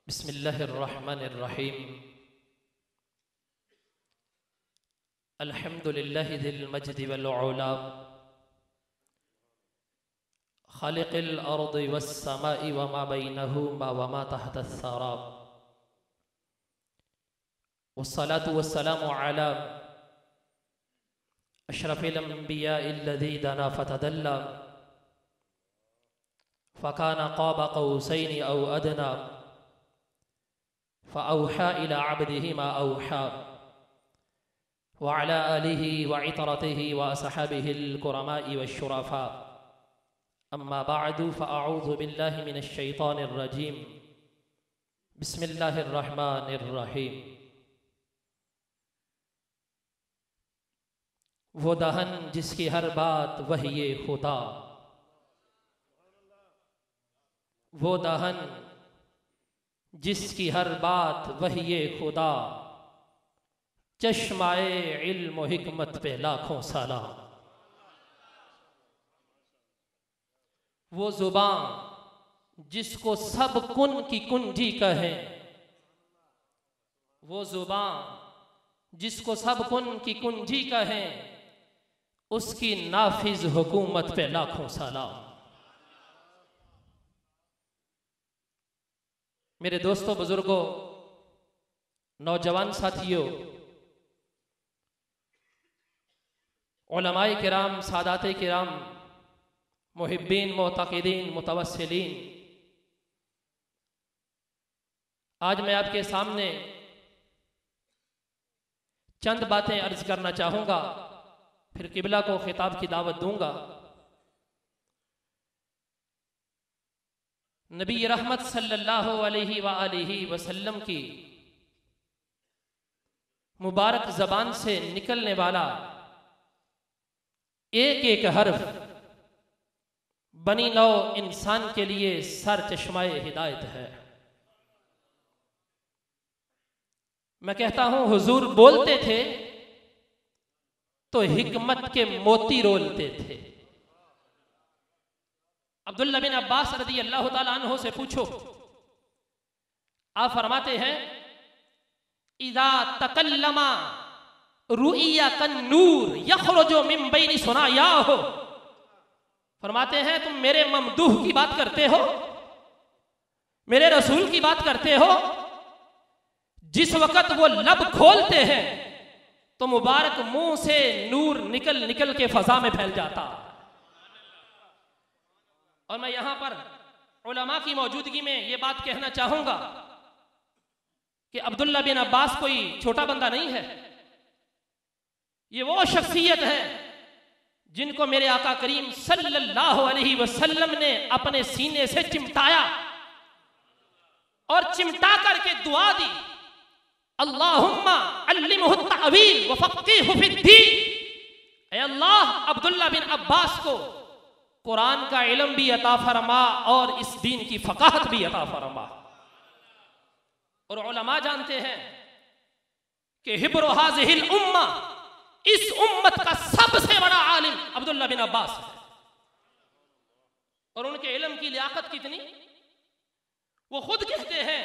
बिस्मिल्लाहिर्रहमानिर्रहीम। अल्हम्दुलिल्लाहि ज़िल मज्दि वल उला खालिक़िल अर्दि वस समाई व मा बैनहुमा व मा तहतस सरा वस्सलातु वस्सलामु अला अशरफिल अंबियाइल्लज़ी दना फतदल्ला फ़काना क़ाब क़ौसैनि औ अदना फ़अौहा इला अब्दिही मा औहा व अला आलिही व इतरतिही व असहाबिहिल कुरमाई वश्शुरफा। अम्मा बअदु फ़अऊज़ु बिल्लाहि मिनश शैतानिर रजीम। बिस्मिल्लाहिर रहमानिर रहीम। वो दहन जिसकी हर बात वही खुदा, वो दहन जिसकी हर बात वही खुदा, चश्माए इल्म हिकमत पे लाखों सलाम। वो जुबान जिसको सब कुन की कुंजी कहें, वो जुबान जिसको सब कुन की कुंजी कहें, उसकी नाफिज हुकूमत पे लाखों सलाम। मेरे दोस्तों, बुजुर्गों, नौजवान साथियों, उलमाए किराम, सादाते किराम, मुहिब्बीन, मुतक़िदीन, मुतवस्सिलीन, आज मैं आपके सामने चंद बातें अर्ज करना चाहूँगा, फिर किबला को खिताब की दावत दूंगा। नबी रहमत सल्लल्लाहु अलैहि व आलिहि वसल्लम की मुबारक ज़बान से निकलने वाला एक एक हर्फ बनी नौ इंसान के लिए सर चश्माए हिदायत है। मैं कहता हूं, हुजूर बोलते थे तो हिकमत के मोती रोलते थे। अब्दुल्ला बिन अब्बास रज़ी अल्लाह ताला अन्हु से पूछो, आप फरमाते हैं, इज़ा तकल्लमा रुइया कन नूर यखरुजु मिन बैनि सुनायाहो। फरमाते हैं, तुम मेरे ममदूह की बात करते हो, मेरे रसूल की बात करते हो, जिस वक़्त वो लब खोलते हैं तो मुबारक मुंह से नूर निकल निकल के फजा में फैल जाता। और मैं यहां पर उलमा की मौजूदगी में ये बात कहना चाहूंगा कि अब्दुल्ला बिन अब्बास कोई छोटा बंदा नहीं है। ये वो शख्सियत है जिनको मेरे आका करीम सल्लल्लाहु अलैहि वसल्लम ने अपने सीने से चिमटाया और चिमटा करके दुआ दी, अल्लाहुम्मा अल्लिमहु तावील व फक्किहु फिद्दीन। ऐ अल्लाह, अब्दुल्ला बिन अब्बास को कुरान का इल्म भी अता फरमा और इस दीन की फकाहत भी अता फरमा। और उलमा जानते हैं कि हिब्रु हाज़िहिल उम्मा, इस उम्मत का सबसे बड़ा आलिम अब्दुल्ला बिन अब्बास है। और उनके इल्म की लियाकत कितनी, वो खुद कहते हैं,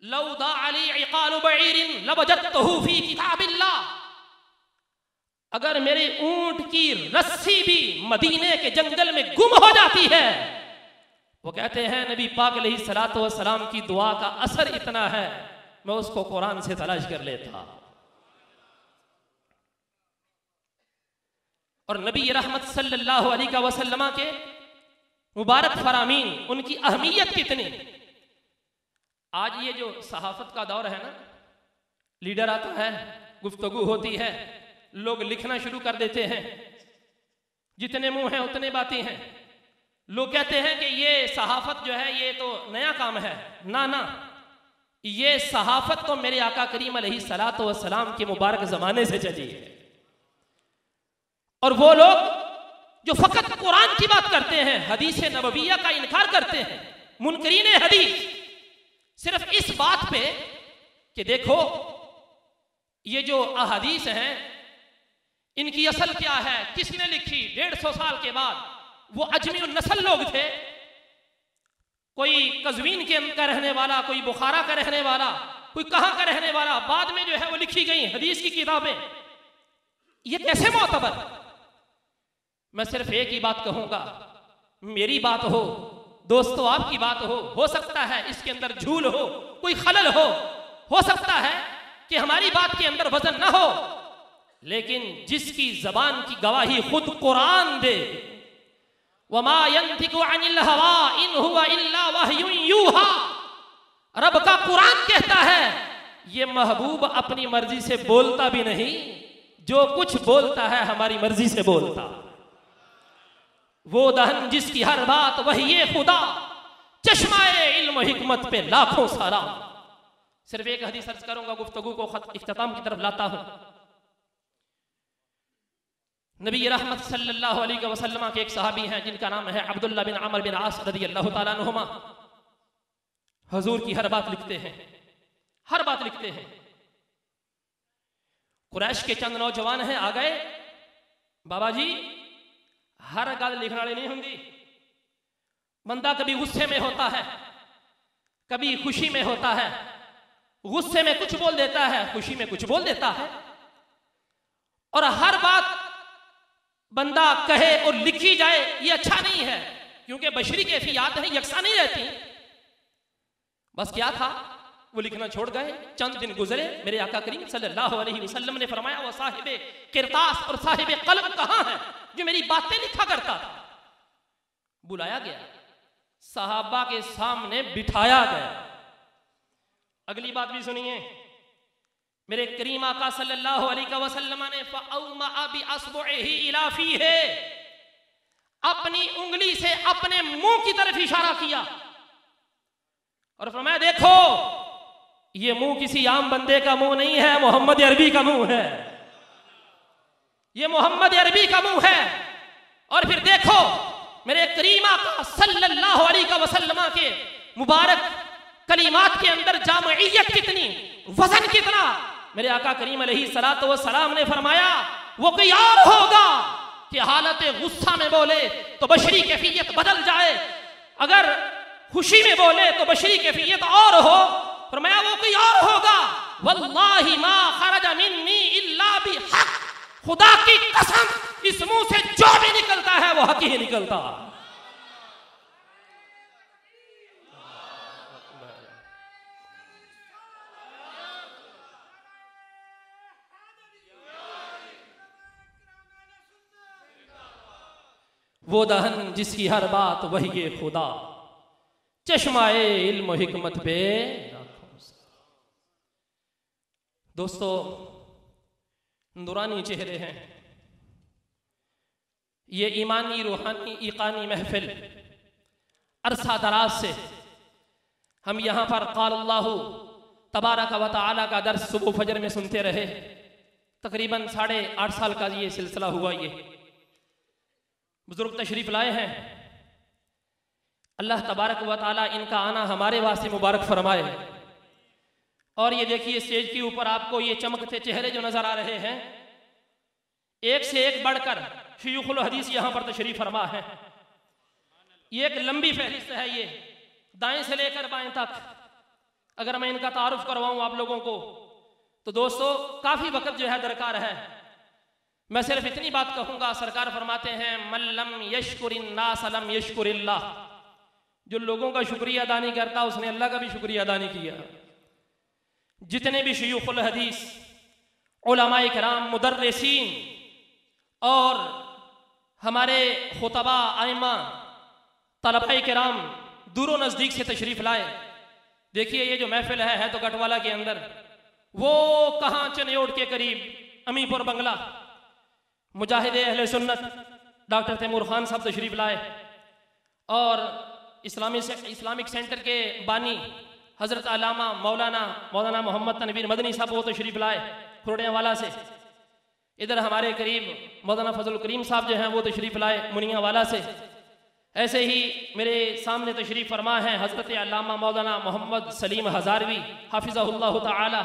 लौ दाअली इक़ालु बईरिन लवजदतहु फी किताबिल्लाह। अगर मेरे ऊंट की रस्सी भी मदीने के जंगल में गुम हो जाती है, वो कहते हैं नबी पाक अलैहिस्सलातु वस्सलाम की दुआ का असर इतना है, मैं उसको कुरान से तलाश कर लेता। और नबी रहमत सल्लल्लाहु अलैहि वसल्लम के मुबारक फरामीन, उनकी अहमियत कितनी। आज ये जो सहाफत का दौर है ना, लीडर आता है, गुफ्तगू होती है, लोग लिखना शुरू कर देते हैं, जितने मुंह हैं उतने बातें हैं। लोग कहते हैं कि ये सहाफत जो है ये तो नया काम है। ना ना, ये सहाफत तो मेरे आका करीम अलैहिस्सलातु वस्सलाम के मुबारक जमाने से चली है। और वो लोग जो फकत कुरान की बात करते हैं, हदीस नबविया का इनकार करते हैं, मुनकरीन हदीस, सिर्फ इस बात पे कि देखो ये जो अहदीस हैं इनकी असल क्या है, किसने लिखी। 150 साल के बाद वो अजमी नस्ल लोग थे, कोई कज़वीन का रहने वाला, कोई बुखारा का रहने वाला, कोई कहाँ का रहने वाला, बाद में जो है वो लिखी गई हदीस की किताबें, ये कैसे मोतबर? मैं सिर्फ एक ही बात कहूंगा, मेरी बात हो, दोस्तों आपकी बात हो सकता है इसके अंदर झूल हो, कोई खलल हो सकता है कि हमारी बात के अंदर वजन ना हो, लेकिन जिसकी जबान की गवाही खुद कुरान दे, वमा यंतिकु अनिल हवा इन हुवा इल्ला वह्युन यूहा, रब का कुरान कहता है ये महबूब अपनी मर्जी से बोलता भी नहीं, जो कुछ बोलता है हमारी मर्जी से बोलता। वो दहन जिसकी हर बात वही ये खुदा, चश्माए इल्म हिकमत पे लाखों सलाम। सिर्फ एक हदीस अर्ज करूंगा, गुफ्तगू को इख्तिताम की तरफ लाता हूं। नबी रहमत सल्लल्लाहु अलैहि वसल्लम के एक सहाबी हैं जिनका नाम है अब्दुल्लाह बिन अमर बिन आस रदियल्लाहु ताला अन्हुमा। हुजूर की हर बात लिखते हैं, हर बात लिखते हैं। कुरैश के चंद नौजवान हैं, आ गए, बाबा जी हर गल लिखने वाली नहीं होंगी, बंदा कभी गुस्से में होता है, कभी खुशी में होता है, गुस्से में कुछ बोल देता है, खुशी में कुछ बोल देता है, और हर बात बंदा कहे और लिखी जाए ये अच्छा नहीं है, क्योंकि बशरी कैफियत है, यकसा नहीं रहती। बस क्या था, वो लिखना छोड़ गए। चंद दिन गुजरे, मेरे आका करीम सल्लल्लाहु अलैहि वसल्लम ने फरमाया वो साहिबे किरतास और साहिबे कलम कहां है जो मेरी बातें लिखा करता था? बुलाया गया, सहाबा के सामने बिठाया गया। अगली बात भी सुनिए, मेरे करीम आका सल्लल्लाहु अलैहि वसल्लम ने फअउमा बि अस्बुइही इला फीही, अपनी उंगली से अपने मुंह की तरफ इशारा किया और फरमाया देखो ये मुंह किसी आम बंदे का मुंह नहीं है, मोहम्मद अरबी का मुंह है, ये मोहम्मद अरबी का मुंह है। और फिर देखो मेरे करीम आका सल्लल्लाहु अलैहि वसल्लम के मुबारक कलिमात के अंदर जामइयत कितनी, वजन कितना। मेरे आका करीम अलैहि सलातो व सलाम ने फरमाया वो कोई और होगा कि हालत गुस्सा में बोले तो बशरी कैफियत बदल जाए, अगर खुशी में बोले तो बशरी कैफियत और हो, फरमाया वो कोई और होगा। वल्लाहि मा खरज मिन्नी इल्ला बिहक, खुदा की कसम इस मुंह से जो भी निकलता है वो हक ही निकलता। वो दहन जिसकी हर बात वही ये खुदा, चश्माए इल्म हिकमत पे। दोस्तों नूरानी चेहरे हैं, ये ईमानी रूहानी ईकानी महफिल अरसा दराज से हम यहाँ पर क़ाल अल्लाहु तबारक व तआला का दर्स सुबह फजर में सुनते रहे। तकरीबन 8.5 साल का ये सिलसिला हुआ। ये बुजुर्ग तशरीफ लाए हैं, अल्लाह तबारक व तआला इनका आना हमारे वास्ते मुबारक फरमाए। और ये देखिए स्टेज के ऊपर आपको ये चमकते चेहरे जो नजर आ रहे हैं, एक से एक बढ़कर शयूखुल हदीस यहाँ पर तशरीफ फरमा है। ये एक लंबी फहरिस्त है, ये दाएं से लेकर बाएं तक। अगर मैं इनका तारुफ करवाऊं आप लोगों को तो दोस्तों काफी वक्त जो है दरकार है। मैं सिर्फ इतनी बात कहूंगा, सरकार फरमाते हैं मल्लम यशकुरिन्नास लम यशकुरिल्लाह, जो लोगों का शुक्रिया अदा नहीं करता उसने अल्लाह का भी शुक्रिया अदा नहीं किया। जितने भी शयूखुल हदीस, उलमाए किराम, मुदर्रिसीन और हमारे खुतबा आइमा, तलबाए किराम दूरों नज़दीक से तशरीफ लाए। देखिए ये जो महफिल है तो गटवाला के अंदर, वो कहाँ चनयोड़ के करीब अमीपुर बंगला, मुजाहिद अहले सुन्नत डॉक्टर तैमूर खान साहब तशरीफ लाए और इस्लामिक सेंटर के बानी हज़रत अल्लामा मौलाना मोहम्मद तनवीर मदनी साहब वो तशरीफ लाए खुरड़ियावाला से। इधर हमारे करीब मौलाना फजल करीम साहब जो हैं वो तशरीफ लाए मुनियावाला से। ऐसे ही मेरे सामने तशरीफ फरमा है हज़रत अल्लामा मौलाना मोहम्मद सलीम हज़ारवी हाफिज़हुल्लाह ताला,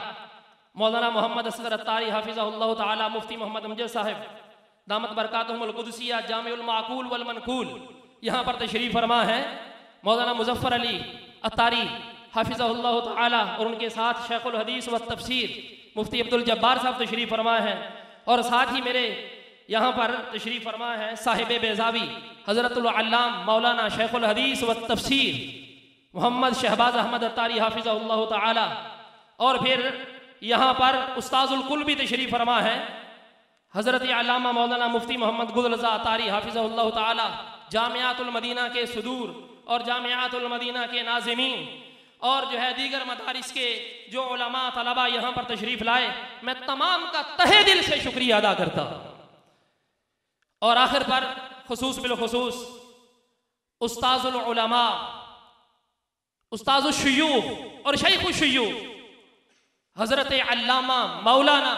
मौलाना मोहम्मद असगर अत्तारी हाफिज़हुल्लाह ताला, मुफ्ती मोहम्मद अमजद साहब दामत बरकातुहुमुल कुदसिया जामिउल माकूल वल मनकूल यहाँ पर तशरीफ फरमा है। मौलाना मुजफ्फर अली अत्तारी हाफिज़हुल्लाह ताला और उनके साथ शेखुल हदीस व तफसीर मुफ्ती अब्दुल जब्बार साहब तशरीफ़ फरमा हैं। और साथ ही मेरे यहाँ पर तशरीफ़ फरमा है साहिब बेज़ावी हज़रतुल अल्लाम मौलाना शेखुल हदीस व तफसीर मोहम्मद शहबाज अहमद अत्तारी हाफिज़हुल्लाह ताला। और फिर यहाँ पर उस्ताजुल कुल भी तशरीफ़ फरमा है हज़रत अल्लामा मौलाना मुफ्ती मोहम्मद गुल रज़ा अत्तारी हाफिज़हुल्लाह ताला। जामियातुल मदीना के सुदूर और जामियातुल मदीना के नाज़िमीन और जो है दीगर मदारिस के जो उलमा तलबा यहाँ पर तशरीफ़ लाए, मैं तमाम का तहे दिल से शुक्रिया अदा करता हूँ। और आखिर पर खुसूस बिलखुसूस उस्ताजुल उलमा उस्ताजुल शुयूख और शैखुल शुयूख हज़रत अल्लामा मौलाना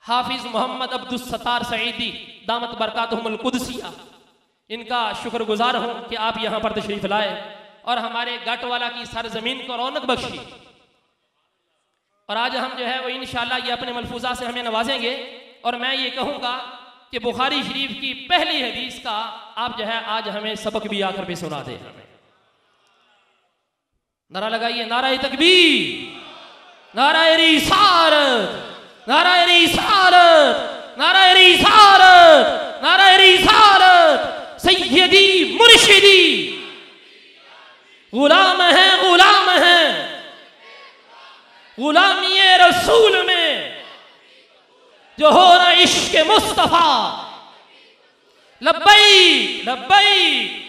हाफिज़ मोहम्मद अब्दुल सत्तार सईदी दामत बरकातुहुमुल कुदसिया, इनका शुक्रगुजार हूँ कि आप यहाँ पर तशरीफ़ लाए और हमारे गटवाला की सरजमीन को रौनक बख्शी। और आज हम जो है वो इंशाअल्लाह ये अपने मलफूजा से हमें नवाजेंगे। और मैं ये कहूँगा कि बुखारी शरीफ की पहली हदीस का आप जो है आज हमें सबक भी आकर भी सुना दे। हमें नारा लगाइए, नारा तकबीर, नारा रिसालत, नारा रिसालत, नारा रिसालत, नारा रिसालत। सैयदी मुर्शिदी गुलाम है, गुलाम है गुलामी रसूल में जो हो रहा इश्क मुस्तफा। लब्बैक लब्बैक